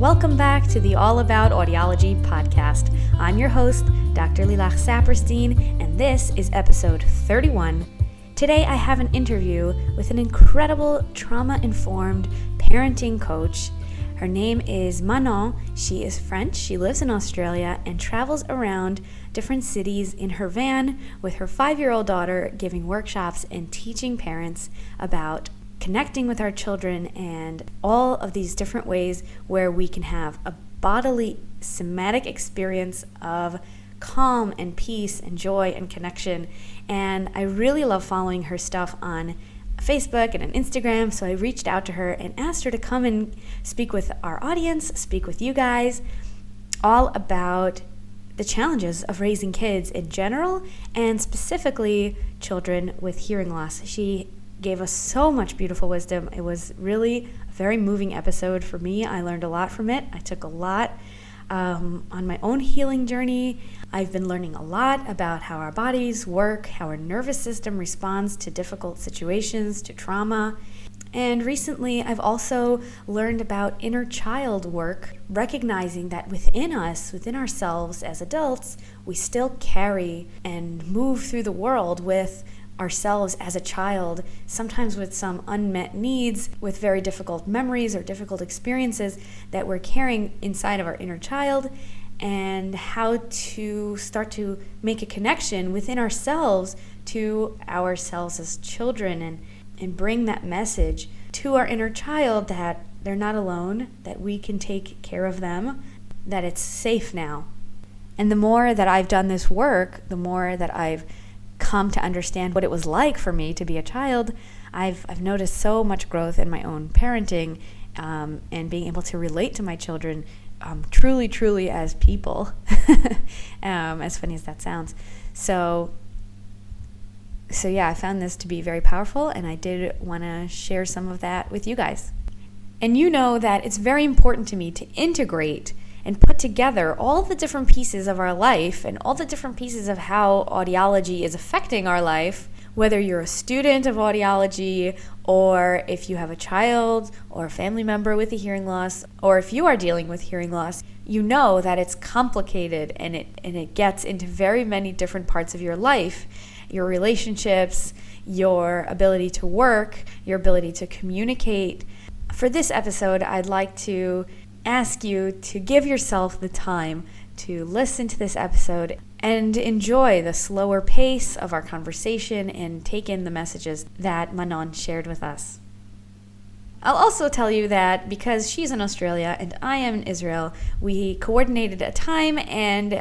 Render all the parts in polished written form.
Welcome back to the All About Audiology podcast. I'm your host, Dr. Lilach Saperstein, and this is episode 31. Today I have an interview with an incredible trauma-informed parenting coach. Her name is Manon. She is French, she lives in Australia, and travels around different cities in her van with her 5-year-old daughter, giving workshops and teaching parents about connecting with our children and all of these different ways where we can have a bodily somatic experience of calm and peace and joy and connection. And I really love following her stuff on Facebook and on Instagram, so I reached out to her and asked her to come and speak with our audience, speak with you guys, all about the challenges of raising kids in general and specifically children with hearing loss. She gave us so much beautiful wisdom. It was really a very moving episode for me. I learned a lot from it. I took a lot on my own healing journey. I've been learning a lot about how our bodies work, how our nervous system responds to difficult situations, to trauma. And recently, I've also learned about inner child work, recognizing that within us, within ourselves as adults, we still carry and move through the world with ourselves as a child, sometimes with some unmet needs, with very difficult memories or difficult experiences that we're carrying inside of our inner child, and how to start to make a connection within ourselves to ourselves as children and bring that message to our inner child that they're not alone, that we can take care of them, that it's safe now. And the more that I've done this work, the more that I've come to understand what it was like for me to be a child, I've noticed so much growth in my own parenting and being able to relate to my children truly as people, as funny as that sounds. So yeah, I found this to be very powerful, and I did want to share some of that with you guys. And you know that it's very important to me to integrate and put together all the different pieces of our life and all the different pieces of how audiology is affecting our life, whether you're a student of audiology or if you have a child or a family member with a hearing loss, or if you are dealing with hearing loss. You know that it's complicated and it gets into very many different parts of your life, your relationships, your ability to work, your ability to communicate. For this episode, I'd like to ask you to give yourself the time to listen to this episode and enjoy the slower pace of our conversation and take in the messages that Manon shared with us. I'll also tell you that because she's in Australia and I am in Israel, we coordinated a time, and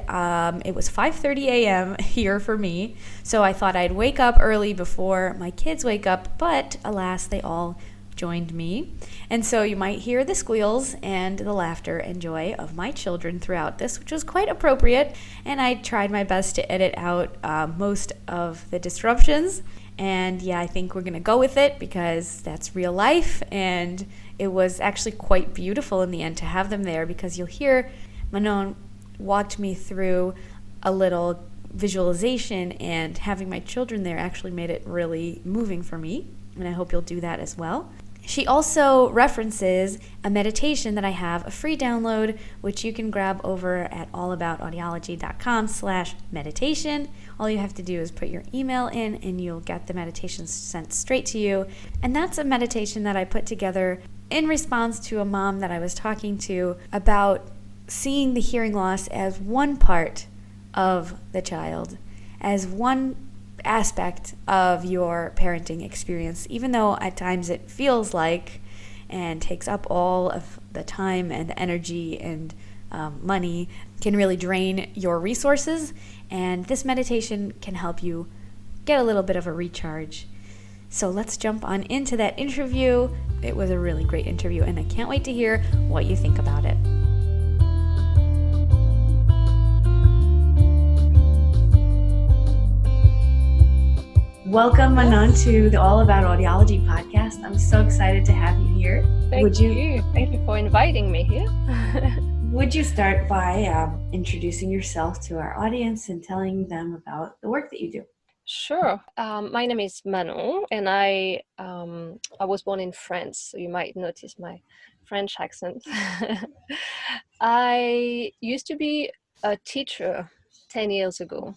it was 5:30 a.m. here for me. So I thought I'd wake up early before my kids wake up, but alas, they all joined me. And so you might hear the squeals and the laughter and joy of my children throughout this, which was quite appropriate. And I tried my best to edit out most of the disruptions. And yeah, I think we're going to go with it because that's real life. And it was actually quite beautiful in the end to have them there, because you'll hear Manon walked me through a little visualization, and having my children there actually made it really moving for me. And I hope you'll do that as well. She also references a meditation that I have, a free download, which you can grab over at allaboutaudiology.com/meditation. All you have to do is put your email in and you'll get the meditation sent straight to you. And that's a meditation that I put together in response to a mom that I was talking to about seeing the hearing loss as one part of the child, as one aspect of your parenting experience, even though at times it feels like and takes up all of the time and energy and money, can really drain your resources. And this meditation can help you get a little bit of a recharge. So let's jump on into that interview. It was a really great interview, and I can't wait to hear what you think about it. Welcome, Manon, to the All About Audiology podcast. I'm so excited to have you here. Thank you. Thank you for inviting me here. Would you start by introducing yourself to our audience and telling them about the work that you do? Sure. My name is Manon, and I was born in France, so you might notice my French accent. I used to be a teacher 10 years ago.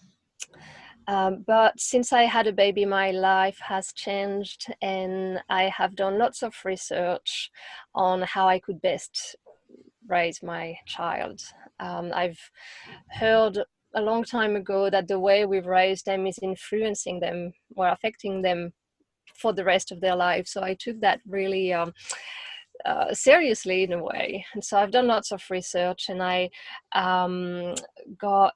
But since I had a baby, my life has changed, and I have done lots of research on how I could best raise my child. I've heard a long time ago that the way we've raised them is influencing them or affecting them for the rest of their life. So I took that really seriously in a way. And so I've done lots of research, and I got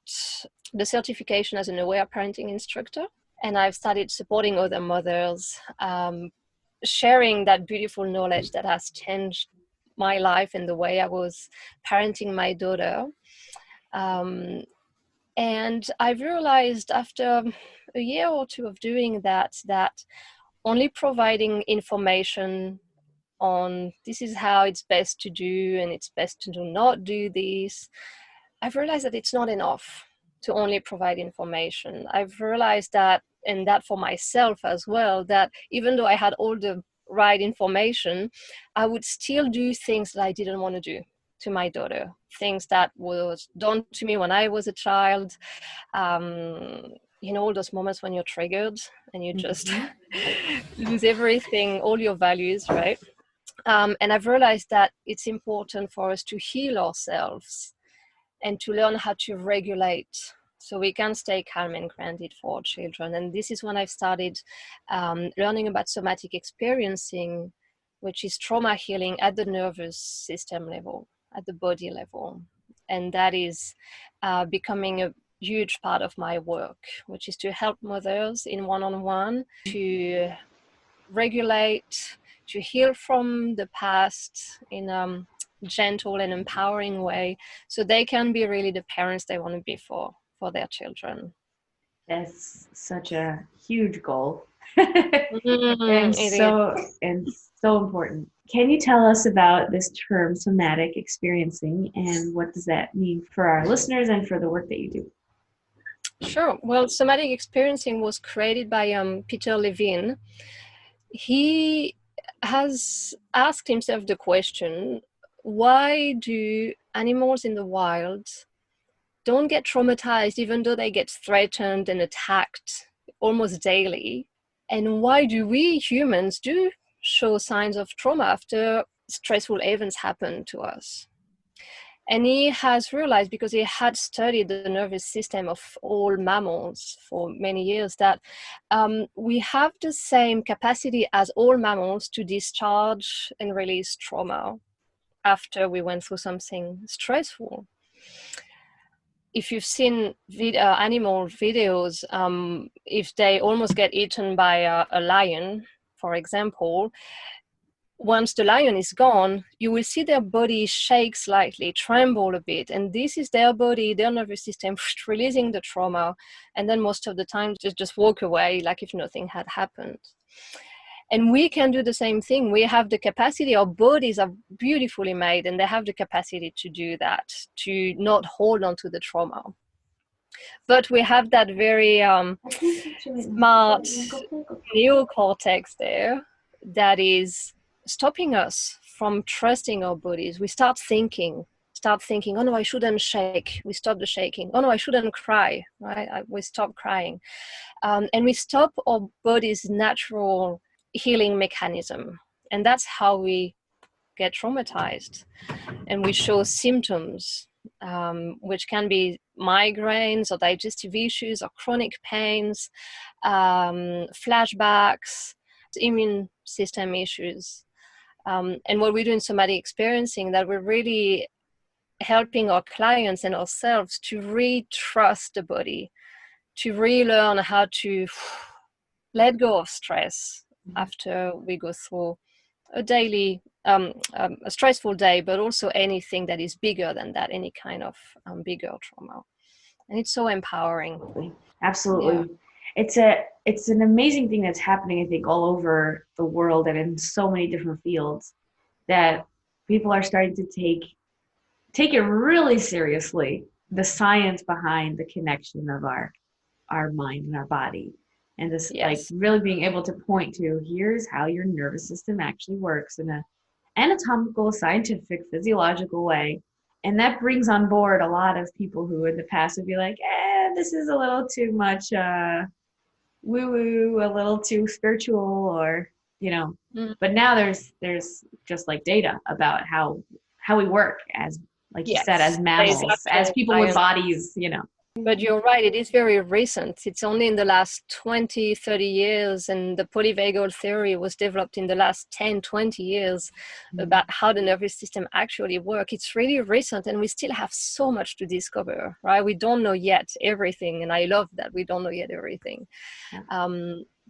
the certification as an aware parenting instructor. And I've started supporting other mothers, sharing that beautiful knowledge that has changed my life and the way I was parenting my daughter. And I've realized after a year or two of doing that, that only providing information on this is how it's best to do and it's best to do not do this, I've realized that it's not enough to only provide information. I've realized that, and that for myself as well, that even though I had all the right information, I would still do things that I didn't want to do to my daughter, things that was done to me when I was a child. All those moments when you're triggered and you just lose everything, all your values, right? And I've realized that it's important for us to heal ourselves and to learn how to regulate so we can stay calm and grounded for our children. And this is when I've started learning about somatic experiencing, which is trauma healing at the nervous system level, at the body level. And that is becoming a huge part of my work, which is to help mothers in one-on-one to regulate, to heal from the past in a gentle and empowering way, so they can be really the parents they want to be for their children. That's such a huge goal. It is. And so important. Can you tell us about this term somatic experiencing and what does that mean for our listeners and for the work that you do? Sure. Well, somatic experiencing was created by Peter Levine. He has asked himself the question, why do animals in the wild don't get traumatized even though they get threatened and attacked almost daily? And why do we humans do show signs of trauma after stressful events happen to us? And he has realized, because he had studied the nervous system of all mammals for many years, that we have the same capacity as all mammals to discharge and release trauma after we went through something stressful. If you've seen animal videos, if they almost get eaten by a lion, for example, once the lion is gone, you will see their body shake slightly, tremble a bit. And this is their body, their nervous system releasing the trauma. And then most of the time, just walk away like if nothing had happened. And we can do the same thing. We have the capacity, our bodies are beautifully made, and they have the capacity to do that, to not hold on to the trauma. But we have that very smart neocortex there that is stopping us from trusting our bodies. We start thinking, oh no, I shouldn't shake. We stop the shaking. Oh no, I shouldn't cry, right? We stop crying. And we stop our body's natural healing mechanism. And that's how we get traumatized. And we show symptoms, which can be migraines or digestive issues or chronic pains, flashbacks, immune system issues. And what we do in somatic experiencing, that we're really helping our clients and ourselves to re-trust the body, to relearn how to let go of stress after we go through a daily, a stressful day, but also anything that is bigger than that, any kind of bigger trauma. And it's so empowering. Absolutely. Yeah. It's an amazing thing that's happening, I think, all over the world and in so many different fields, that people are starting to take it really seriously, the science behind the connection of our mind and our body. And this, like, Yes. really being able to point to, here's how your nervous system actually works in a anatomical, scientific, physiological way. And that brings on board a lot of people who in the past would be like, this is a little too much woo woo, a little too spiritual, or, you know. Mm. But now there's just like data about how we work as, like you said, as Yes, there's mammals, as actual people with science. bodies, you know. But you're right, it is very recent. It's only in the last 20, 30 years, and the polyvagal theory was developed in the last 10, 20 years about how the nervous system actually works. It's really recent, and we still have so much to discover, right? We don't know yet everything, and I love that we don't know yet everything. Yeah.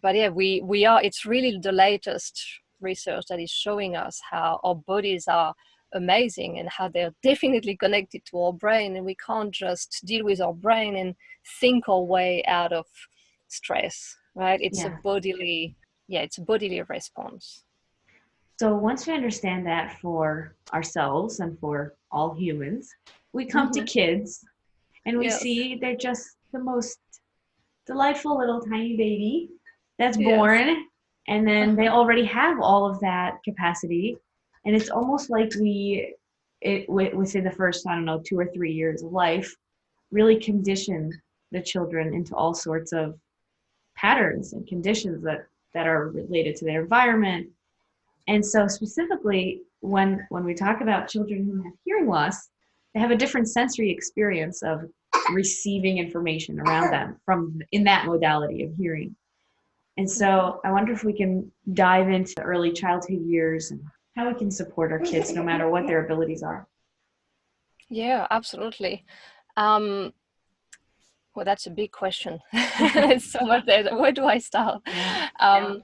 But yeah, we are, it's really the latest research that is showing us how our bodies are amazing and how they're definitely connected to our brain, and we can't just deal with our brain and think our way out of stress, right? It's a Yeah. bodily, it's a bodily response. So once we understand that for ourselves and for all humans, we come to Mm-hmm. kids and we Yes. see they're just the most delightful little tiny baby that's Yes. born, and then they already have all of that capacity, and it's almost like within the first, I don't know, 2 or 3 years of life, really condition the children into all sorts of patterns and conditions that are related to their environment. And so specifically when we talk about children who have hearing loss, they have a different sensory experience of receiving information around them from in that modality of hearing. And so I wonder if we can dive into the early childhood years and how we can support our kids no matter what their abilities are. Yeah, absolutely. Well, that's a big question. There's so much there. Where do I start? Yeah.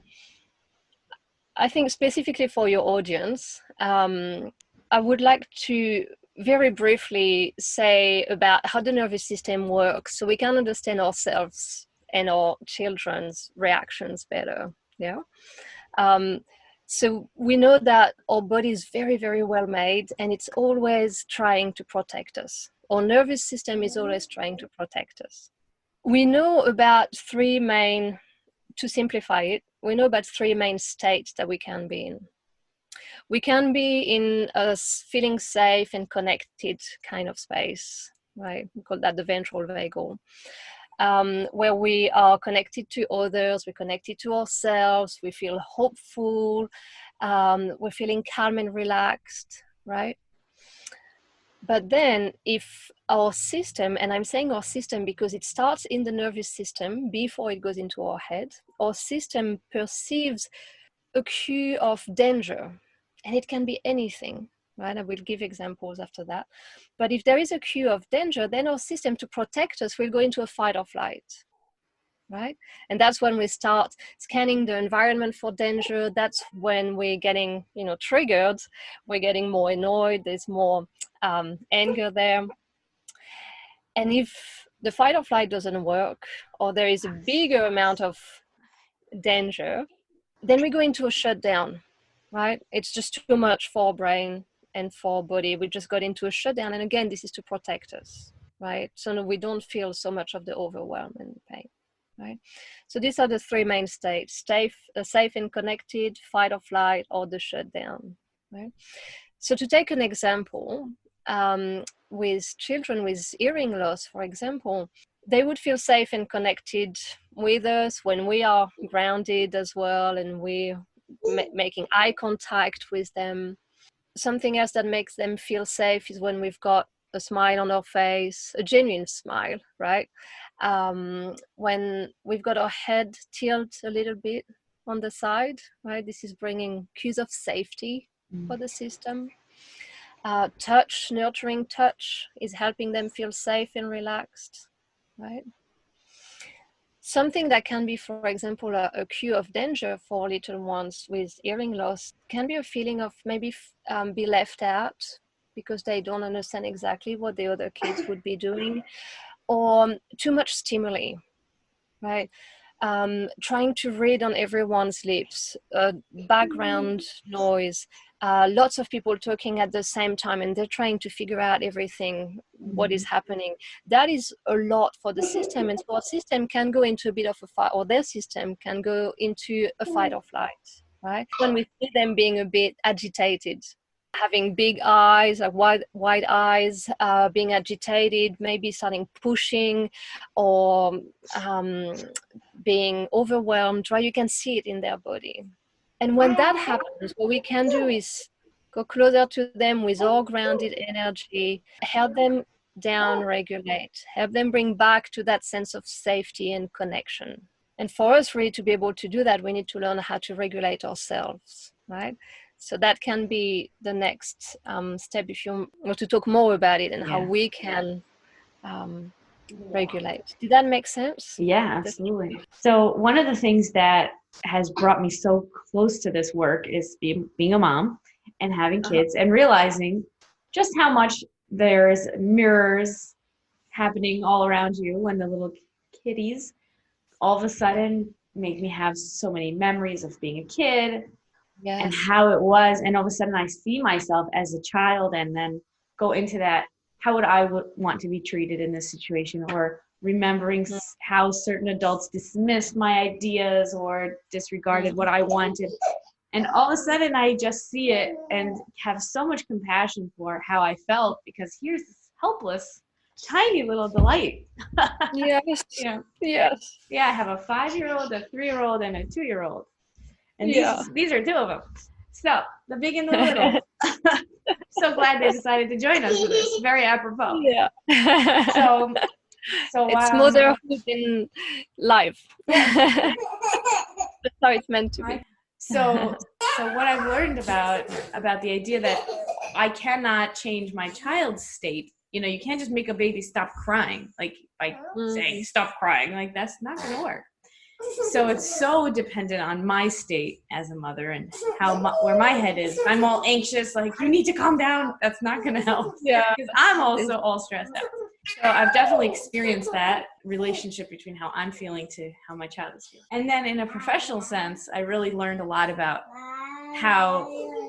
I think specifically for your audience, I would like to very briefly say about how the nervous system works so we can understand ourselves and our children's reactions better. Yeah. Um, so we know that our body is very, very well made, and it's always trying to protect us. Our nervous system is always trying to protect us. We know about to simplify it, we know about three main states that we can be in. We can be in a feeling safe and connected kind of space, right? We call that the ventral vagal, where we are connected to others, we're connected to ourselves, we feel hopeful, we're feeling calm and relaxed, right? But then if our system, and I'm saying our system because it starts in the nervous system before it goes into our head, our system perceives a cue of danger, and it can be anything, right? I will give examples after that. But if there is a cue of danger, then our system, to protect us, will go into a fight or flight, right? And that's when we start scanning the environment for danger. That's when we're getting, triggered. We're getting more annoyed. There's more anger there. And if the fight or flight doesn't work, or there is a bigger amount of danger, then we go into a shutdown, right? It's just too much for our brain and for our body. We just got into a shutdown. And again, this is to protect us, right? So we don't feel so much of the overwhelm and pain, right? So these are the three main states: safe and connected, fight or flight, or the shutdown, right? So to take an example, with children with hearing loss, for example, they would feel safe and connected with us when we are grounded as well, and we're making eye contact with them. Something else that makes them feel safe is when we've got a smile on our face, a genuine smile, right? When we've got our head tilted a little bit on the side, right? This is bringing cues of safety for the system. Touch, nurturing touch, is helping them feel safe and relaxed, right? Something that can be, for example, a cue of danger for little ones with hearing loss can be a feeling of maybe be left out because they don't understand exactly what the other kids would be doing, or too much stimuli, right? Trying to read on everyone's lips, background noise, lots of people talking at the same time, and they're trying to figure out everything, what is happening. That is a lot for the system, and so our system can go into a bit of a fight, or their system can go into a fight or flight, right? When we see them being a bit agitated, having big eyes, like wide eyes, being agitated, maybe starting pushing, or being overwhelmed, right? You can see it in their body. And when that happens, what we can do is go closer to them with all grounded energy, help them down regulate, help them bring back to that sense of safety and connection. And for us really to be able to do that, we need to learn how to regulate ourselves, right? So that can be the next step if you want to talk more about it and how we can regulate. Did that make sense? Yeah, absolutely. So one of the things that has brought me so close to this work is being a mom and having kids and realizing just how much there's mirrors happening all around you when the little kitties all of a sudden make me have so many memories of being a kid and how it was. And all of a sudden I see myself as a child and then go into that, how would I want to be treated in this situation, or remembering how certain adults dismissed my ideas or disregarded what I wanted. And all of a sudden I just see it and have so much compassion for how I felt, because here's this helpless, tiny little delight. Yes. Yes. Yeah, I have a 5-year-old, a 3-year-old, and a 2-year-old. And these are 2 of them. So the big and the little. So glad they decided to join us for this. Very apropos. Yeah. So it's motherhood in life. That's how it's meant to be. So what I've learned about the idea that I cannot change my child's state. You know, you can't just make a baby stop crying, like by saying stop crying. Like that's not going to work. So it's so dependent on my state as a mother and where my head is. If I'm all anxious, like you need to calm down, that's not going to help. Yeah, because I'm also all stressed out. So I've definitely experienced that relationship between how I'm feeling to how my child is feeling. And then in a professional sense, I really learned a lot about how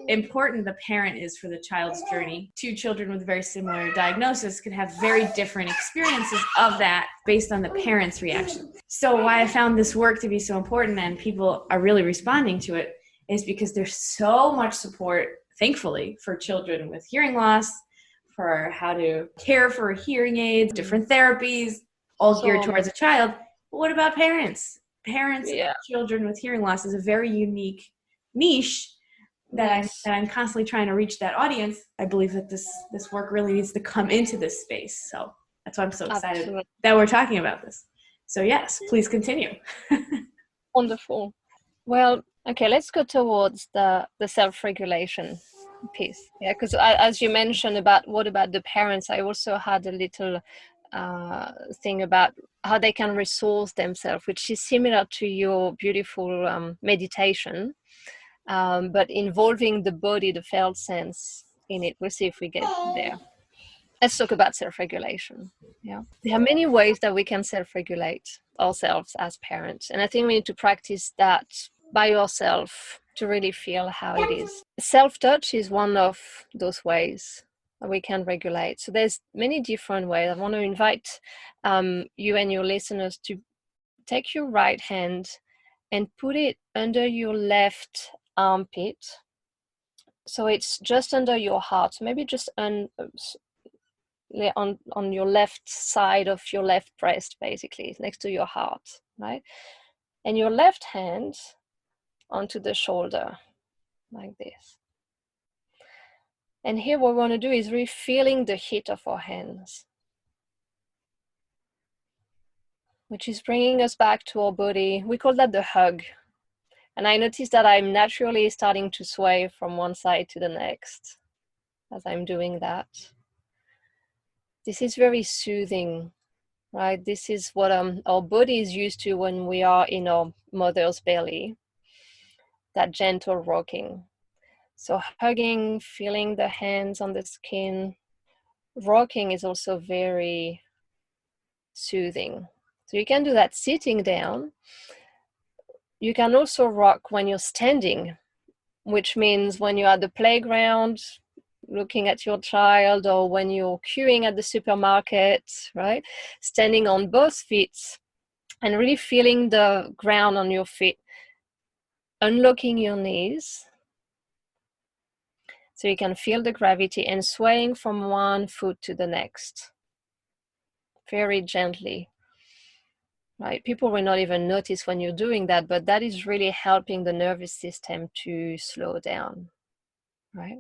important the parent is for the child's journey. 2 children with very similar diagnosis could have very different experiences of that based on the parent's reaction. So why I found this work to be so important and people are really responding to it is because there's so much support, thankfully, for children with hearing loss, for how to care for hearing aids, different therapies, all geared towards a child. But what about parents? Parents of children with hearing loss is a very unique niche that I'm constantly trying to reach that audience. I believe that this work really needs to come into this space. So that's why I'm so excited that we're talking about this. So yes, please continue. Wonderful. Well, okay, let's go towards the self-regulation piece. Yeah, because as you mentioned about what about the parents, I also had a little thing about how they can resource themselves, which is similar to your beautiful meditation, but involving the body, the felt sense in it. We'll see if we get there. Let's talk about self-regulation. Yeah, there are many ways that we can self-regulate ourselves as parents, and I think we need to practice that by yourself to really feel how it is. Self-touch is one of those ways that we can regulate. So there's many different ways. I want to invite you and your listeners to take your right hand and put it under your left armpit. So it's just under your heart. So maybe just on your left side of your left breast, basically, next to your heart, right? And your left hand onto the shoulder, like this. And here what we want to do is really feeling the heat of our hands, which is bringing us back to our body. We call that the hug. And I notice that I'm naturally starting to sway from one side to the next as I'm doing that. This is very soothing, right? This is what our body is used to when we are in our mother's belly, that gentle rocking. So hugging, feeling the hands on the skin, rocking is also very soothing. So you can do that sitting down. You can also rock when you're standing which means when you're at the playground looking at your child, or when you're queuing at the supermarket, right? Standing on both feet and really feeling the ground on your feet. Unlocking your knees so you can feel the gravity, and swaying from one foot to the next. Very gently. Right? People will not even notice when you're doing that, but that is really helping the nervous system to slow down, right?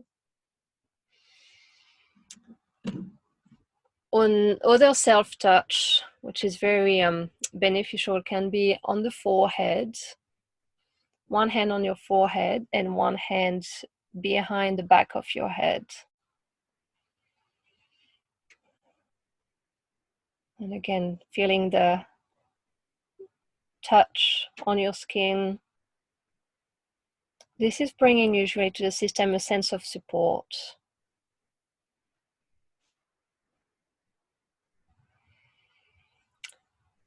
On other self-touch, which is very beneficial, can be on the forehead. One hand on your forehead and one hand behind the back of your head. And again, feeling the touch on your skin. This is bringing usually to the system a sense of support.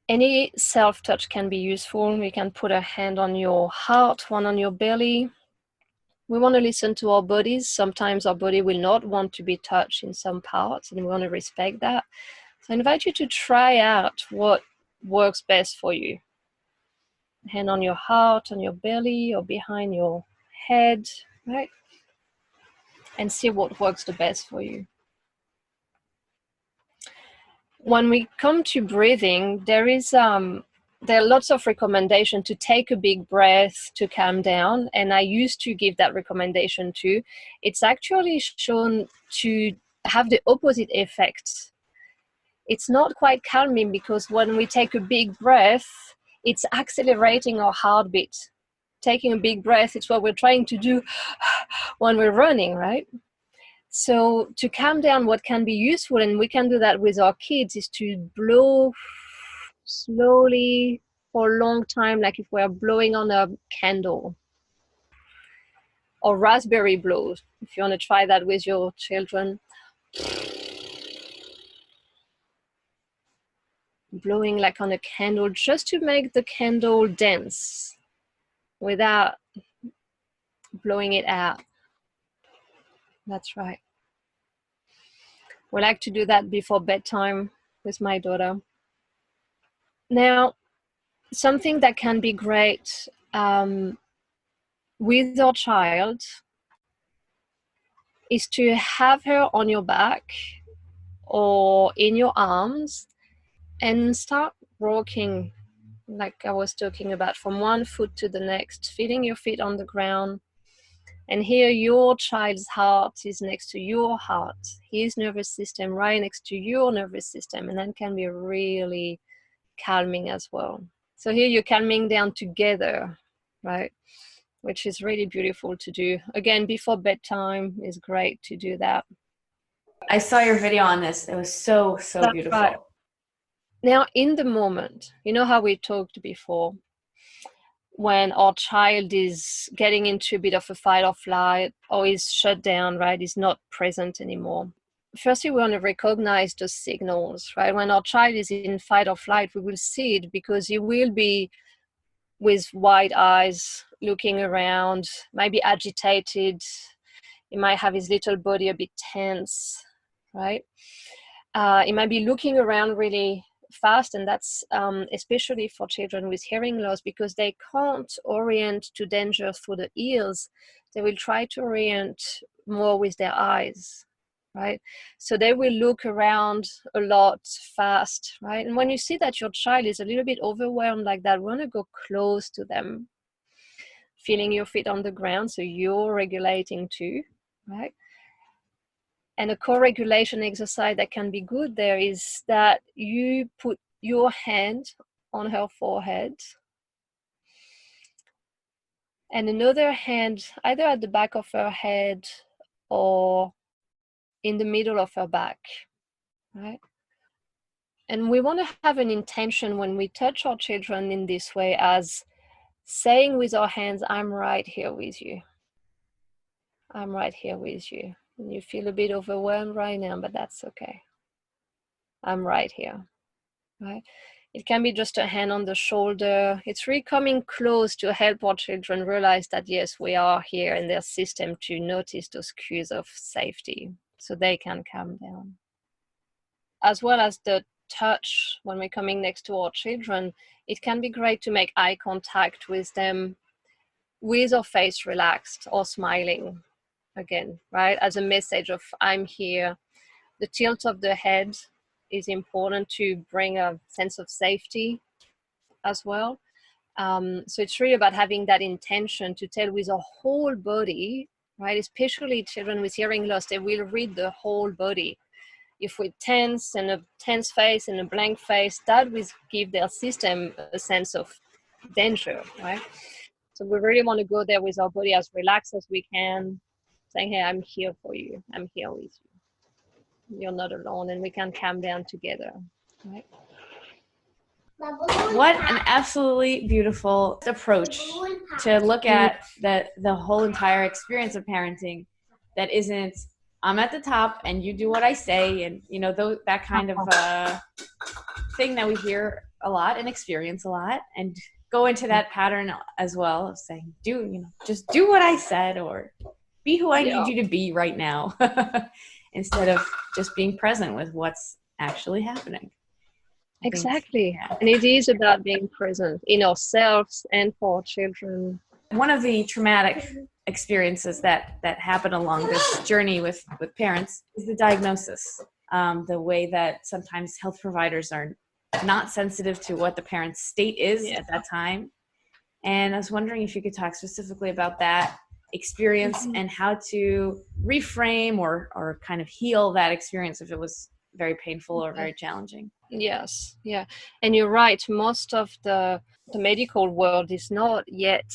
Any self-touch can be useful. We can put a hand on your heart, one on your belly. We want to listen to our bodies. Sometimes our body will not want to be touched in some parts, and we want to respect that. So I invite you to try out what works best for you. Hand on your heart, on your belly, or behind your head, right? And see what works the best for you. When we come to breathing, there are lots of recommendations to take a big breath to calm down, and I used to give that recommendation too. It's actually shown to have the opposite effect. It's not quite calming, because when we take a big breath, it's accelerating our heartbeat. Taking a big breath, it's what we're trying to do when we're running, right? So to calm down, what can be useful, and we can do that with our kids, is to blow slowly for a long time, like if we're blowing on a candle. Or raspberry blows, if you want to try that with your children. Blowing like on a candle, just to make the candle dense without blowing it out. That's right. We like to do that before bedtime with my daughter. Now, something that can be great with your child is to have her on your back or in your arms and start rocking, like I was talking about, from one foot to the next, feeling your feet on the ground. And here your child's heart is next to your heart, his nervous system right next to your nervous system, and that can be really calming as well. So here you're calming down together, right? Which is really beautiful to do. Again, before bedtime is great to do that. I saw your video on this. It was so That's beautiful. right. Now, in the moment, you know how we talked before, when our child is getting into a bit of a fight or flight, or is shut down, right, is not present anymore. Firstly, we want to recognize those signals, right? When our child is in fight or flight, we will see it, because he will be with wide eyes, looking around, might be agitated. He might have his little body a bit tense, right? He might be looking around really fast, and that's especially for children with hearing loss, because they can't orient to danger through the ears. They will try to orient more with their eyes, right? So they will look around a lot fast, right? And when you see that your child is a little bit overwhelmed like that, we want to go close to them, feeling your feet on the ground, so you're regulating too, right? And a co-regulation exercise that can be good there is that you put your hand on her forehead and another hand either at the back of her head or in the middle of her back, right? And we want to have an intention when we touch our children in this way, as saying with our hands, I'm right here with you. I'm right here with you. And you feel a bit overwhelmed right now, but that's okay. I'm right here, right? It can be just a hand on the shoulder. It's really coming close to help our children realize that, yes, we are here in their system to notice those cues of safety so they can calm down. As well as the touch when we're coming next to our children, it can be great to make eye contact with them with our face relaxed or smiling again, right? As a message of I'm here. The tilt of the head is important to bring a sense of safety as well. So it's really about having that intention to tell with a whole body, right? Especially children with hearing loss, they will read the whole body. If we tense and a tense face and a blank face, that will give their system a sense of danger, right? So we really want to go there with our body as relaxed as we can, saying, hey, I'm here for you. I'm here with you. You're not alone, and we can calm down together, right? What an absolutely beautiful approach to look at the whole entire experience of parenting. That isn't, I'm at the top and you do what I say, and you know that kind of thing that we hear a lot and experience a lot, and go into that pattern as well of saying, just do what I said, or be who I need you to be right now, instead of just being present with what's actually happening. Exactly. And it is about being present in ourselves and for our children. One of the traumatic experiences that happen along this journey with parents is the diagnosis. The way that sometimes health providers are not sensitive to what the parent's state is at that time. And I was wondering if you could talk specifically about that experience and how to reframe or kind of heal that experience if it was very painful or very challenging. Yes, yeah. And you're right, most of the medical world is not yet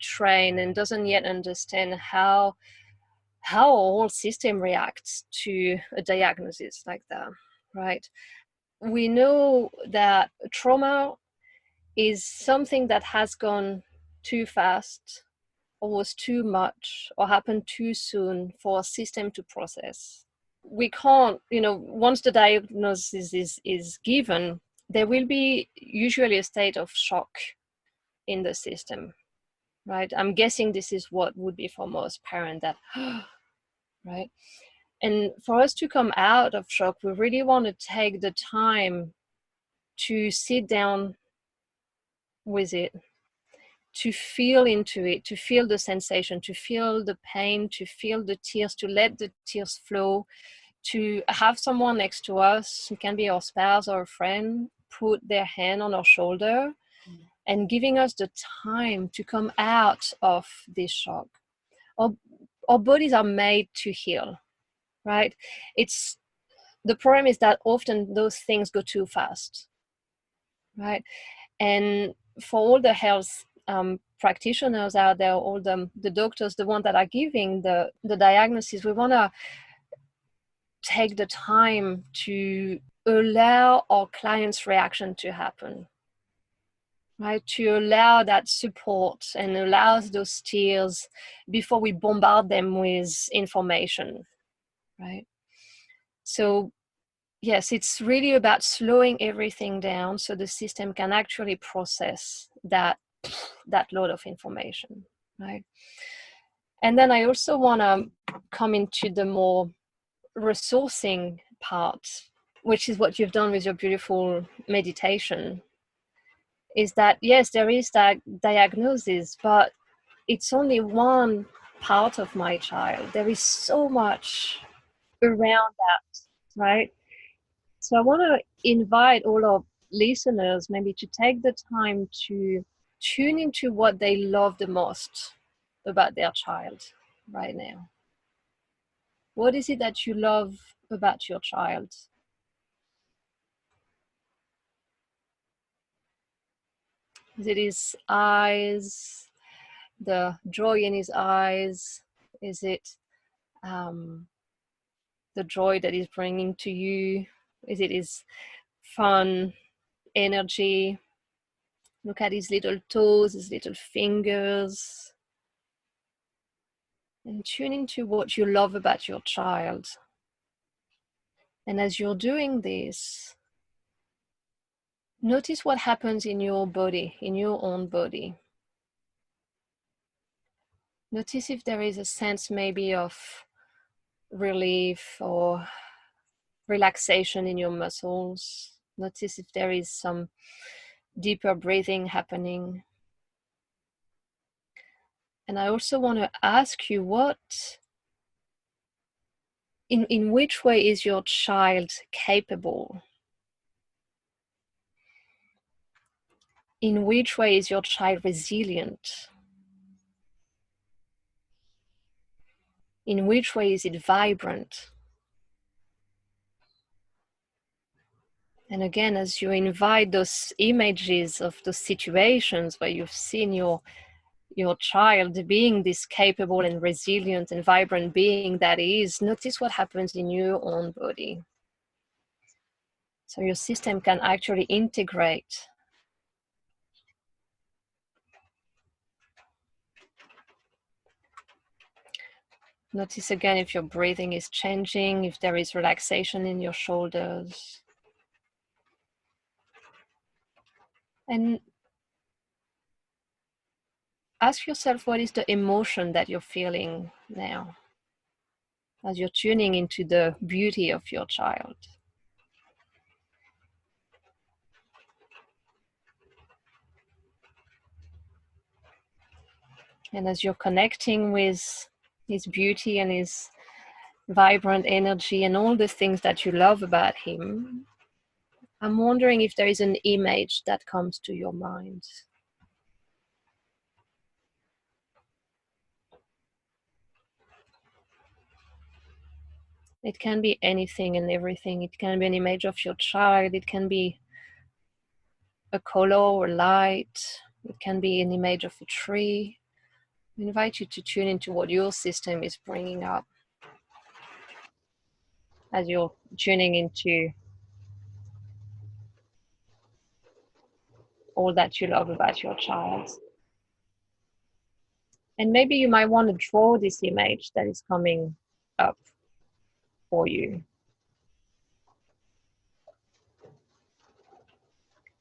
trained and doesn't yet understand how our whole system reacts to a diagnosis like that, right? We know that trauma is something that has gone too fast or was too much or happened too soon for a system to process. We can't, once the diagnosis is given, there will be usually a state of shock in the system, right? I'm guessing this is what would be for most parents, that, right? And for us to come out of shock, we really want to take the time to sit down with it, to feel into it, to feel the sensation, to feel the pain, to feel the tears, to let the tears flow, to have someone next to us, it can be our spouse or a friend, put their hand on our shoulder and giving us the time to come out of this shock. Our bodies are made to heal, right? The problem is that often those things go too fast, right? And for all the health practitioners out there, all the doctors, the ones that are giving the diagnosis, we want to take the time to allow our clients' reaction to happen, right? To allow that support and allow those tears before we bombard them with information, right? So yes, it's really about slowing everything down so the system can actually process that load of information, right? And then I also want to come into the more resourcing part, which is what you've done with your beautiful meditation, is that yes, there is that diagnosis, but it's only one part of my child. There is so much around that, right? So I want to invite all our listeners maybe to take the time to tune into what they love the most about their child right now. What is it that you love about your child? Is it his eyes, the joy in his eyes? Is it the joy that he's bringing to you? Is it his fun, energy? Look at his little toes, his little fingers. And tune into what you love about your child. And as you're doing this, Notice what happens in your body, in your own body. Notice if there is a sense maybe of relief or relaxation in your muscles. Notice if there is some deeper breathing happening. And I also want to ask you in which way is your child capable? In which way is your child resilient? In which way is it vibrant? And again, as you invite those images of those situations where you've seen your child being this capable and resilient and vibrant being that is, notice what happens in your own body. So your system can actually integrate. Notice again if your breathing is changing, if there is relaxation in your shoulders. And ask yourself, what is the emotion that you're feeling now as you're tuning into the beauty of your child? And as you're connecting with his beauty and his vibrant energy and all the things that you love about him, I'm wondering if there is an image that comes to your mind. It can be anything and everything. It can be an image of your child. It can be a color or light. It can be an image of a tree. I invite you to tune into what your system is bringing up as you're tuning into all that you love about your child. And maybe you might want to draw this image that is coming up for you.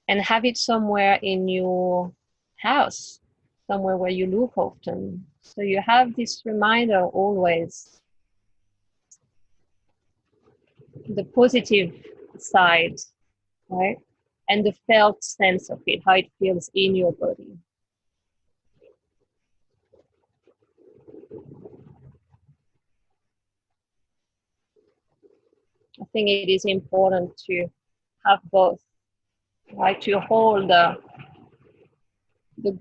And have it somewhere in your house, somewhere where you look often. So you have this reminder always, the positive side, right? And the felt sense of it, how it feels in your body. I think it is important to have both, right? To hold the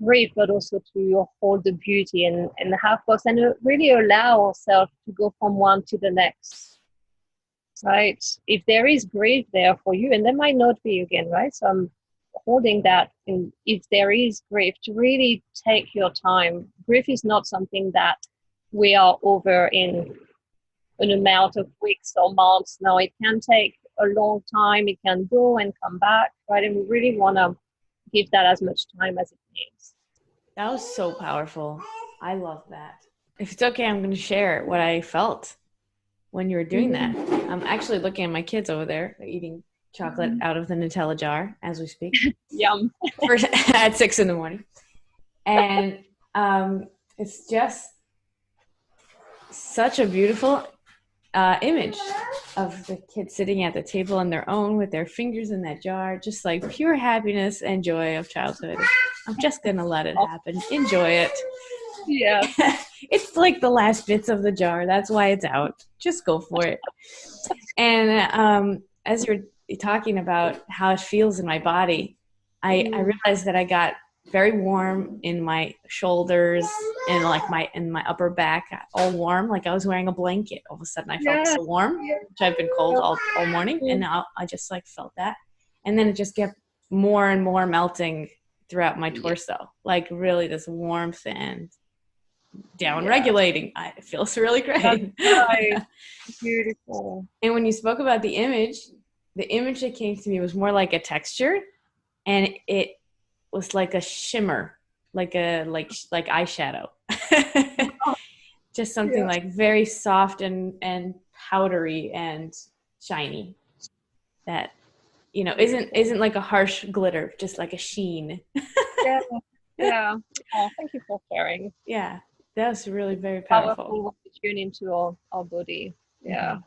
grief, but also to hold the beauty and have both, and really allow ourselves to go from one to the next, right? If there is grief there for you, and there might not be again, right? So I'm holding that, and if there is grief, to really take your time. Grief is not something that we are over in an amount of weeks or months. No, it can take a long time. It can go and come back, right? And we really want to give that as much time as it needs. That was so powerful. I love that. If it's okay, I'm going to share what I felt when you were doing that. I'm actually looking at my kids over there. They're eating chocolate out of the Nutella jar as we speak. Yum. At 6 a.m. And it's just such a beautiful image of the kids sitting at the on their own with their fingers in that jar, just like pure happiness and joy of childhood. I'm just gonna let it happen. Enjoy it. Yeah. It's like the last bits of the jar. That's why it's out. Just go for it. And as you're talking about how it feels in my body, I realized that I got very warm in my shoulders and like in my upper back, all warm, like I was wearing a blanket. All of a sudden I felt so warm, which I've been cold all morning, and now I just like felt that. And then it just kept more and more melting throughout my torso, like really this warmth and down regulating. It feels really great. Right. Beautiful. And when you spoke about the image that came to me was more like a texture, and it was like a shimmer, like eyeshadow. Just something like very soft and powdery and shiny. That isn't like a harsh glitter, just like a sheen. Yeah, yeah. Oh, thank you for sharing. Yeah, that's really very powerful. Powerful when we tune into our body. Yeah.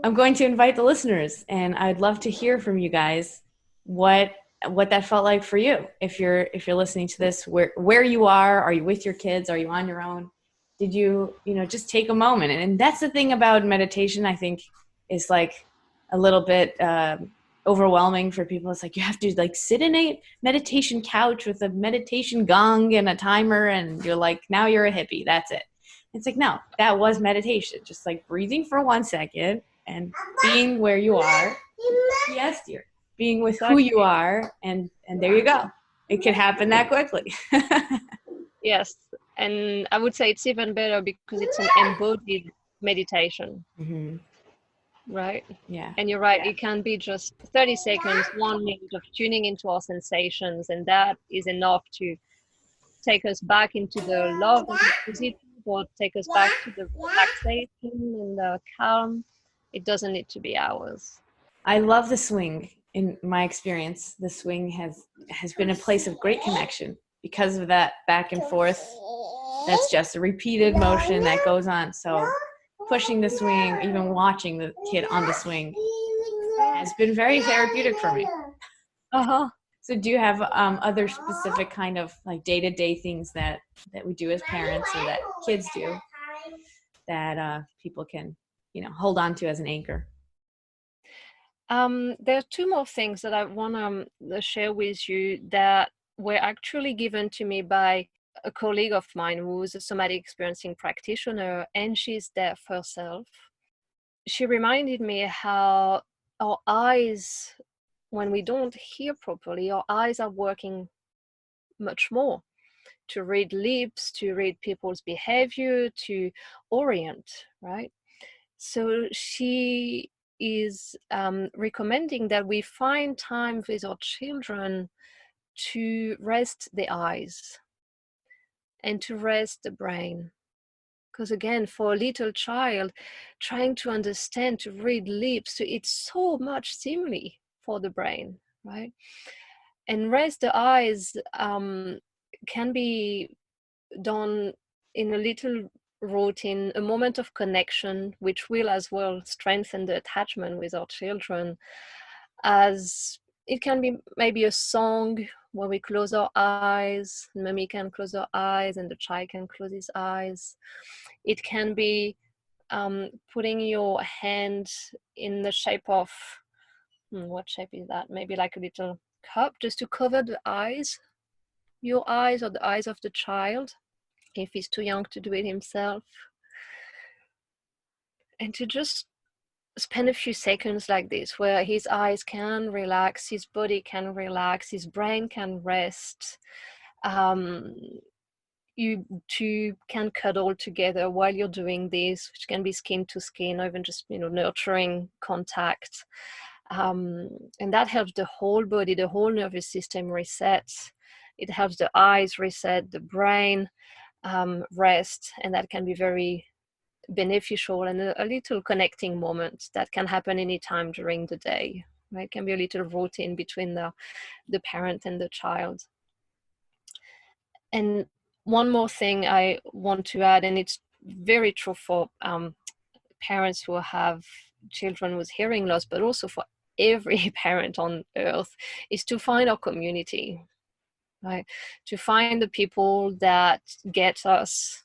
I'm going to invite the listeners, and I'd love to hear from you guys what that felt like for you. If you're listening to this, where you are you with your kids? Are you on your own? Did you just take a moment? And that's the thing about meditation, I think, is like a little bit overwhelming for people. It's like you have to like sit in a meditation couch with a meditation gong and a timer, and you're like, now you're a hippie. That's it. It's like, no, that was meditation. Just like breathing for 1 second and being where you are. Yes, dear. Being with who you are, and there you go. It can happen that quickly. Yes. And I would say it's even better because it's an embodied meditation. Mm-hmm. Right? Yeah. And you're right, it can be just 30 seconds, 1 minute of tuning into our sensations, and that is enough to take us back into the love and the positive, or take us back to the relaxation and the calm. It doesn't need to be hours. I love the swing. In my experience, the swing has been a place of great connection because of that back and forth. That's just a repeated motion that goes on. So pushing the swing, even watching the kid on the swing has been very therapeutic for me. Uh-huh. So do you have other specific kind of like day-to-day things that we do as parents or that kids do that people can, hold on to as an anchor? There are two more things that I want to share with you that were actually given to me by a colleague of mine who's a somatic experiencing practitioner, and she's deaf herself. She reminded me how our eyes, when we don't hear properly, our eyes are working much more to read lips, to read people's behavior, to orient, right? So she is recommending that we find time with our children to rest the eyes and to rest the brain. Because again, for a little child, trying to understand, to read lips, it's so much stimuli for the brain, right? And rest the eyes can be done in a little routine, a moment of connection, which will as well strengthen the attachment with our children. As it can be maybe a song where we close our eyes, mommy can close her eyes and the child can close his eyes. It can be putting your hand in the shape of, what shape is that? Maybe like a little cup, just to cover the eyes, your eyes or the eyes of the child, if he's too young to do it himself. And to just spend a few seconds like this, where his eyes can relax, his body can relax, his brain can rest. You two can cuddle together while you're doing this, which can be skin to skin or even just nurturing contact. And that helps the whole body, the whole nervous system reset. It helps the eyes reset, the brain rest, and that can be very beneficial and a little connecting moment that can happen anytime during the day. Right? It can be a little routine between the parent and the child. And one more thing I want to add, and it's very true for parents who have children with hearing loss, but also for every parent on earth, is to find our community, right? To find the people that get us,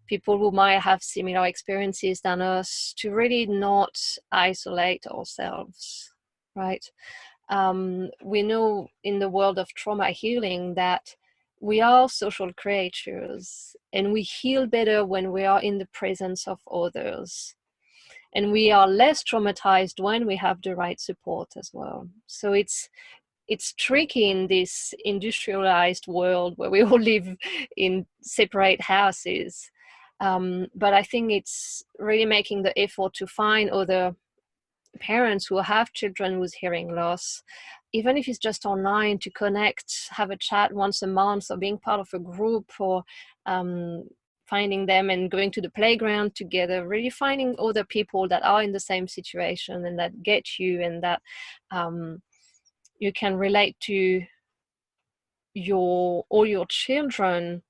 people who might have similar experiences than us, to really not isolate ourselves, right? We know in the world of trauma healing that we are social creatures, and we heal better when we are in the presence of others. And we are less traumatized when we have the right support as well. So it's tricky in this industrialized world where we all live in separate houses. But I think it's really making the effort to find other parents who have children with hearing loss, even if it's just online, to connect, have a chat once a month, or being part of a group, or finding them and going to the playground together, really finding other people that are in the same situation and that get you, and that you can relate to all your children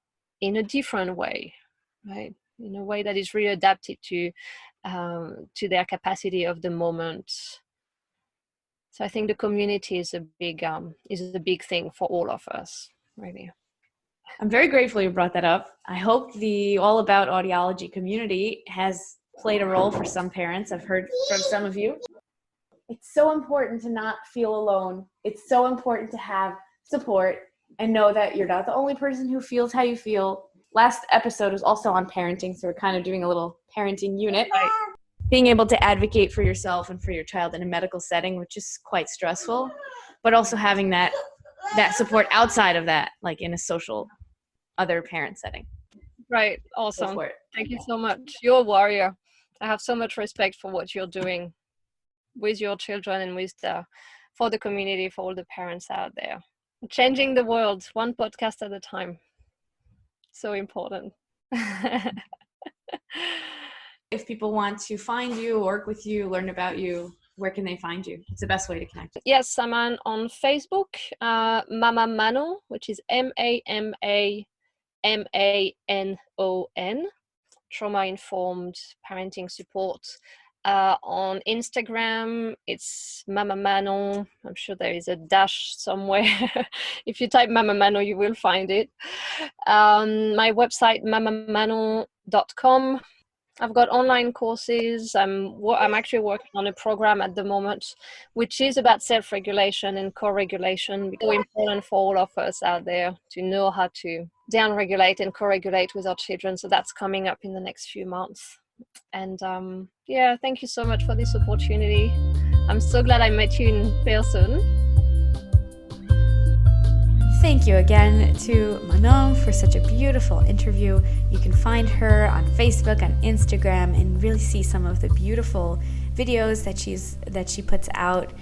in a different way, right? In a way that is really adapted to their capacity of the moment. So I think the community is a big thing for all of us, really. I'm very grateful you brought that up. I hope the All About Audiology community has played a role for some parents. I've heard from some of you. It's so important to not feel alone. It's so important to have support and know that you're not the only person who feels how you feel. Last episode was also on parenting, so we're kind of doing a little parenting unit. Being able to advocate for yourself and for your child in a medical setting, which is quite stressful, but also having that support outside of that, like in a social other parent setting. Right. Awesome. Thank you so much. You're a warrior. I have so much respect for what you're doing with your children and for the community, for all the parents out there. Changing the world, one podcast at a time. So important. If people want to find you, work with you, learn about you, where can they find you? It's the best way to connect. Yes, I'm on Facebook, MamaManon, which is MamaManon, trauma-informed parenting support. On Instagram, it's MamaManon. I'm sure there is a dash somewhere. If you type MamaManon, you will find it. My website, MamaManon.com. I've got online courses. I'm actually working on a program at the moment, which is about self-regulation and co-regulation. It's so important for all of us out there to know how to down-regulate and co-regulate with our children. So that's coming up in the next few months. And thank you so much for this opportunity. I'm so glad I met you in person. Thank you again to Manon for such a beautiful interview. You can find her on Facebook, on Instagram, and really see some of the beautiful videos that she puts out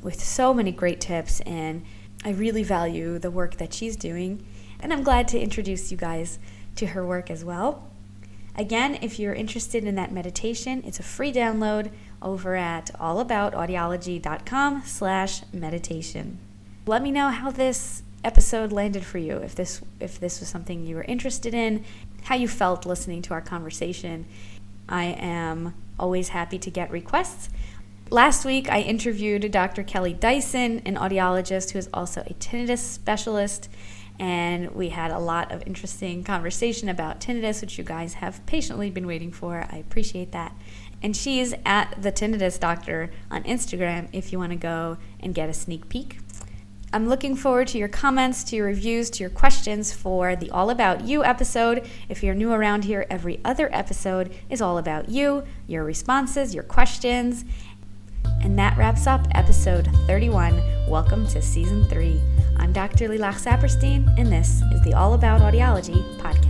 with so many great tips. And I really value the work that she's doing. And I'm glad to introduce you guys to her work as well. Again, if you're interested in that meditation, it's a free download over at allaboutaudiology.com/meditation. Let me know how this episode landed for you, if this was something you were interested in, how you felt listening to our conversation. I am always happy to get requests. Last week, I interviewed Dr. Kelly Dyson, an audiologist who is also a tinnitus specialist, and we had a lot of interesting conversation about tinnitus, which you guys have patiently been waiting for. I appreciate that. And she's at the Tinnitus Doctor on Instagram if you want to go and get a sneak peek. I'm looking forward to your comments, to your reviews, to your questions for the All About You episode. If you're new around here, every other episode is all about you, your responses, your questions. And that wraps up episode 31. Welcome to season 3. I'm Dr. Lilach Saperstein, and this is the All About Audiology podcast.